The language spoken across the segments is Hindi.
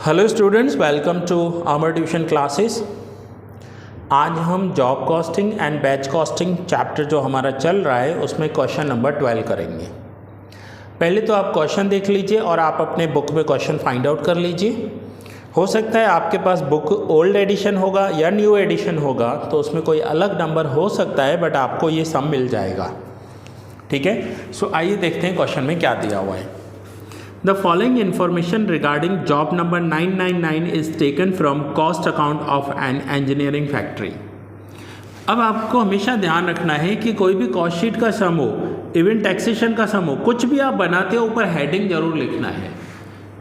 Hello students, welcome to our tuition classes. आज हम job costing and batch costing chapter जो हमारा चल रहा है उसमें क्वेश्चन नंबर 12 करेंगे। पहले तो आप क्वेश्चन देख लीजिए और आप अपने बुक में क्वेश्चन फाइंड आउट कर लीजिए। हो सकता है आपके पास बुक ओल्ड एडिशन होगा या न्यू एडिशन होगा, तो उसमें कोई अलग नंबर हो सकता है, बट आपको ये सम मिल जाएगा। ठीक है, सो आइए देखते हैं क्वेश्चन में क्या दिया हुआ है। The following information regarding job number 999 is taken from cost account of an engineering factory। अब आपको हमेशा ध्यान रखना है कि कोई भी कॉस्ट शीट का सम हो, इवन टैक्सेशन का सम हो, कुछ भी आप बनाते हो ऊपर हेडिंग जरूर लिखना है।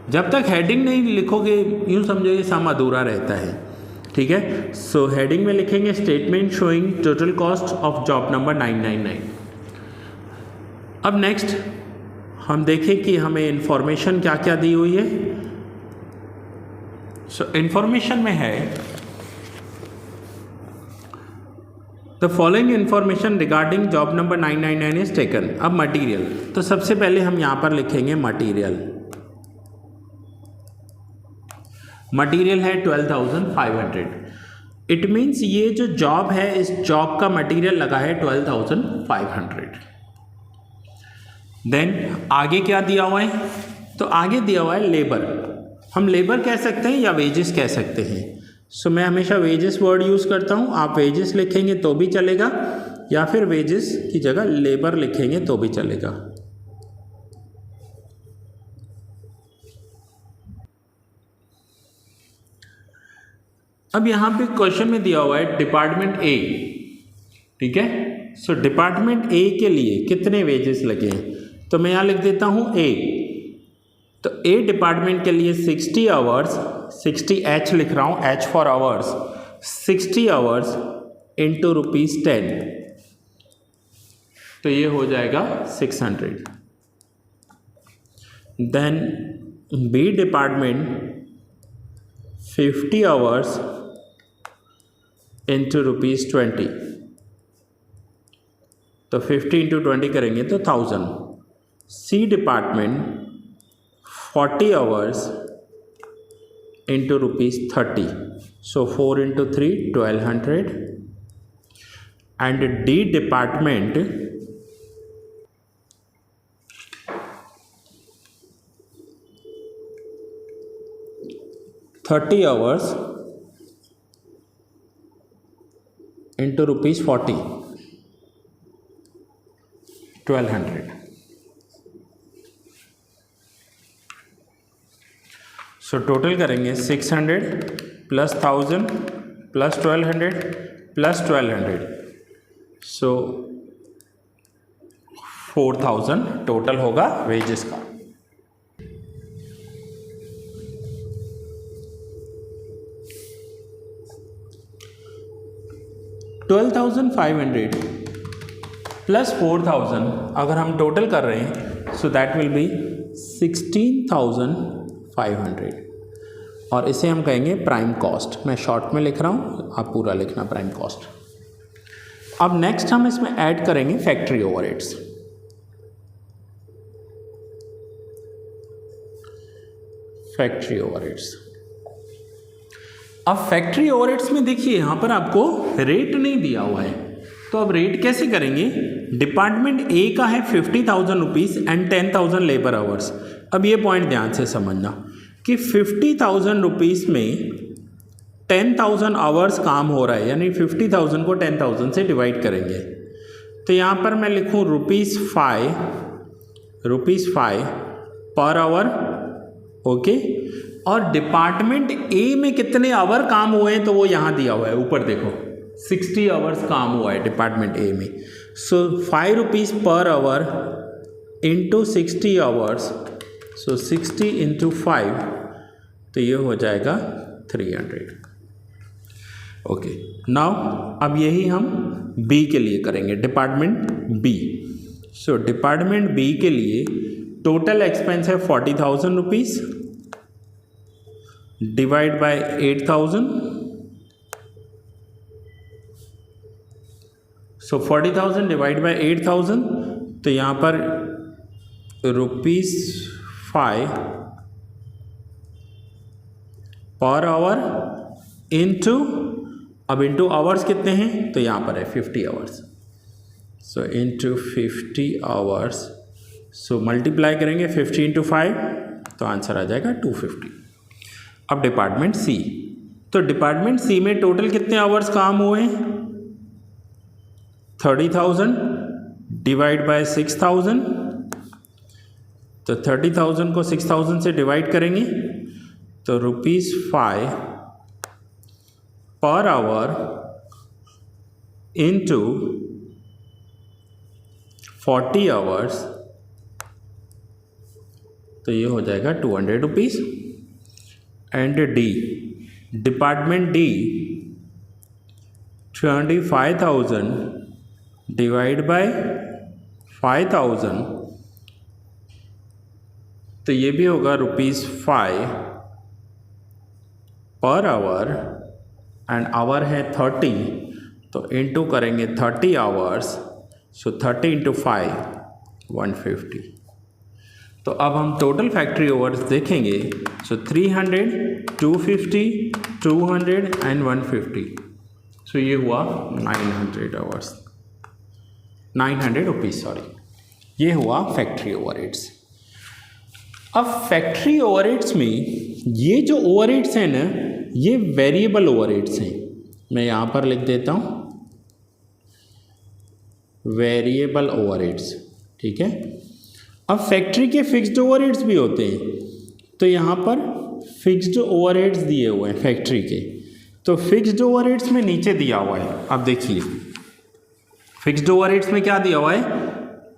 जब तक हेडिंग नहीं लिखोगे यूँ समझो ये सम अधूरा रहता है। ठीक है, सो हेडिंग में लिखेंगे statement showing total cost of job number 999। अब नेक्स्ट हम देखें कि हमें इंफॉर्मेशन क्या क्या दी हुई है। सो इंफॉर्मेशन में है the following information regarding job number 999 is taken. अब मटेरियल, तो सबसे पहले हम यहां पर लिखेंगे मटेरियल। मटेरियल है 12,500। इट मीन्स ये जो जॉब है, इस जॉब का मटेरियल लगा है 12,500। देन आगे क्या दिया हुआ है, तो आगे दिया हुआ है लेबर। हम लेबर कह सकते हैं या वेजेस कह सकते हैं। सो मैं हमेशा वेजेस वर्ड यूज़ करता हूँ। आप वेजेस लिखेंगे तो भी चलेगा या फिर वेजेस की जगह लेबर लिखेंगे तो भी चलेगा। अब यहाँ पे क्वेश्चन में दिया हुआ है डिपार्टमेंट ए। ठीक है, सो डिपार्टमेंट ए के लिए कितने वेजेस लगे हैं, तो मैं यहाँ लिख देता हूँ ए। तो ए डिपार्टमेंट के लिए 60 आवर्स, 60 एच लिख रहा हूँ, H for hours, 60 hours into ₹10, तो ये हो जाएगा 600। Then B department 50 hours into ₹20, तो 50 इंटू 20 करेंगे तो 1000। C department 40 hours into ₹30, so 4 into 3 1200। And D department 30 hours into ₹40, 1200। So total करेंगे 600 plus 1000 plus 1200 plus 1200, so 4000 total होगा वेजेस का। $12,500 प्लस 4000 अगर हम टोटल कर रहे हैं, सो दैट विल बी 16,500 और इसे हम कहेंगे प्राइम कॉस्ट। मैं शॉर्ट में लिख रहा हूँ, आप पूरा लिखना प्राइम कॉस्ट। अब नेक्स्ट हम इसमें ऐड करेंगे फैक्ट्री ओवरहेड्स। फैक्ट्री ओवरहेड्स, अब फैक्ट्री ओवरहेड्स में देखिए यहाँ पर आपको रेट नहीं दिया हुआ है, तो अब रेट कैसे करेंगे। डिपार्टमेंट ए का है 50,000 रुपीज़ एंड 10,000 लेबर आवर्स। अब ये पॉइंट ध्यान से समझना कि 50,000 रुपीज़ में 10,000 आवर्स काम हो रहा है, यानी 50,000 को 10,000 से डिवाइड करेंगे। तो यहाँ पर मैं लिखूँ ₹5 पर आवर। ओके, और डिपार्टमेंट ए में कितने आवर काम हुए हैं, तो वो यहाँ दिया हुआ है, ऊपर देखो 60 आवर्स काम हुआ है डिपार्टमेंट ए में। सो ₹5 पर आवर इंटू 60 आवर्स, सो 60 इंटू 5, तो ये हो जाएगा 300। ओके, नाउ अब यही हम बी के लिए करेंगे, डिपार्टमेंट बी। सो डिपार्टमेंट बी के लिए टोटल एक्सपेंस है 40,000 rupees divide by 8,000, so 40,000 divide by 8,000, तो यहाँ पर ₹5 पर आवर इनटू, अब इनटू आवर्स कितने हैं तो यहाँ पर है 50 आवर्स, सो इनटू 50 आवर्स, सो मल्टीप्लाई करेंगे 50 इंटू 5 तो आंसर आ जाएगा 250। अब डिपार्टमेंट सी, तो डिपार्टमेंट सी में टोटल कितने आवर्स काम हुए, 30,000 डिवाइड बाय 6,000, तो 30,000 को 6,000 से डिवाइड करेंगे तो ₹5 पर आवर इंटू 40 आवर्स, तो ये हो जाएगा ₹200। And D, department D 25,000 divide by 5,000, तो ये भी होगा ₹5 पर आवर, एंड आवर है 30 तो इनटू करेंगे 30 आवर्स, सो 30 इंटू 5 150। तो अब हम टोटल फैक्ट्री आवर्स देखेंगे, सो 300 250 200 एंड 150, सो ये हुआ 900 आवर्स, 900 रुपीज़ सॉरी, ये हुआ फैक्ट्री ओवरहेड्स। अब फैक्ट्री ओवरहेड्स में ये जो ओवरहेड्स हैं ना, ये वेरिएबल ओवरहेड्स हैं, मैं यहाँ पर लिख देता हूँ वेरिएबल ओवरहेड्स, ठीक है। अब फैक्ट्री के फिक्स्ड ओवरहेड्स भी होते हैं, तो यहाँ पर फिक्स्ड ओवरहेड्स दिए हुए हैं फैक्ट्री के, तो फिक्स्ड ओवरहेड्स में नीचे दिया हुआ है, अब देखिए फिक्स्ड ओवरहेड्स में क्या दिया हुआ है,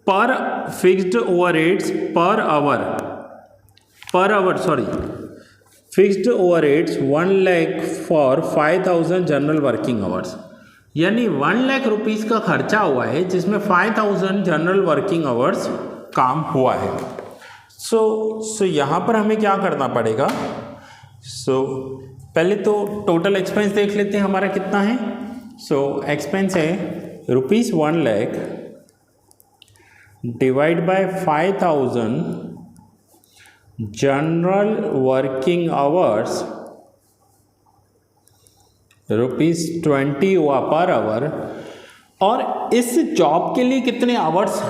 पर fixed overheads per hour sorry, fixed overheads 1 lakh for 5,000 general working hours, यानी 1 लाख रुपीज़ का खर्चा हुआ है जिसमें 5,000 जनरल वर्किंग आवर्स काम हुआ है। सो यहाँ पर हमें क्या करना पड़ेगा, पहले तो टोटल एक्सपेंस देख लेते हैं हमारा कितना है। एक्सपेंस है ₹1 lakh divide by 5,000 general working hours, ₹20 हुआ पर आवर, और इस जॉब के लिए कितने आवर्स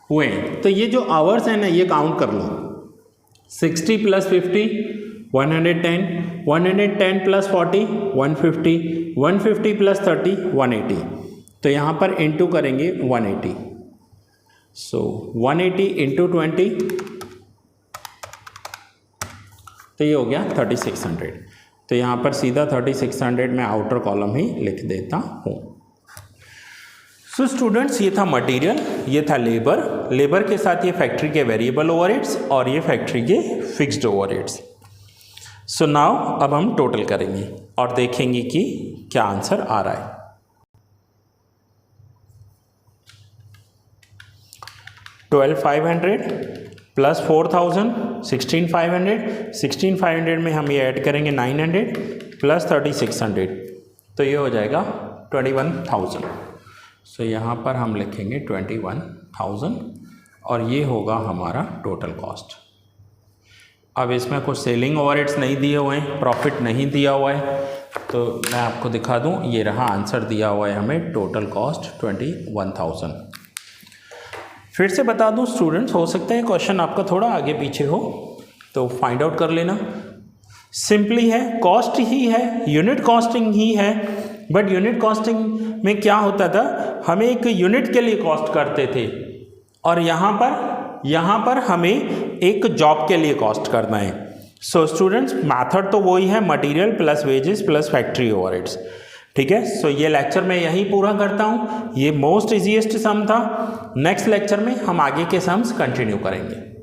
हुए, तो ये जो आवर्स हैं ना ये काउंट कर लो, 60 + 50 110, 110 + 40 150, 150 + 30 180, तो यहाँ पर इंटू करेंगे 180, 180 इंटू 20, तो ये हो गया 3600, तो यहाँ पर सीधा 3600 में आउटर कॉलम ही लिख देता हूँ। स्टूडेंट्स, ये था मटेरियल, ये था लेबर के साथ ये फैक्ट्री के वेरिएबल ओवरहेड्स और ये फैक्ट्री के फिक्स्ड ओवरहेड्स। नाउ अब हम टोटल करेंगे और देखेंगे कि क्या आंसर आ रहा है। $12,500 प्लस 4,000 16,500 में हम ये ऐड करेंगे 900 प्लस 3,600, तो ये हो जाएगा 21,000। यहाँ पर हम लिखेंगे 21,000 और ये होगा हमारा टोटल कॉस्ट। अब इसमें कुछ सेलिंग ओवरहेड्स नहीं दिए हुए हैं, प्रॉफिट नहीं दिया हुआ है, तो मैं आपको दिखा दूं, ये रहा आंसर दिया हुआ है हमें, टोटल कॉस्ट 21,000। फिर से बता दूं स्टूडेंट्स, हो सकता है क्वेश्चन आपका थोड़ा आगे पीछे हो, तो फाइंड आउट कर लेना। सिंपली है, कॉस्ट ही है, यूनिट कॉस्टिंग ही है, बट यूनिट कॉस्टिंग में क्या होता था, हमें एक यूनिट के लिए कॉस्ट करते थे और यहाँ पर हमें एक जॉब के लिए कॉस्ट करना है। स्टूडेंट्स, मेथड तो वही है, material plus wages plus factory overheads, ठीक है। ये लेक्चर मैं यहीं पूरा करता हूँ, ये मोस्ट इजीएस्ट सम था। नेक्स्ट लेक्चर में हम आगे के सम्स कंटिन्यू करेंगे।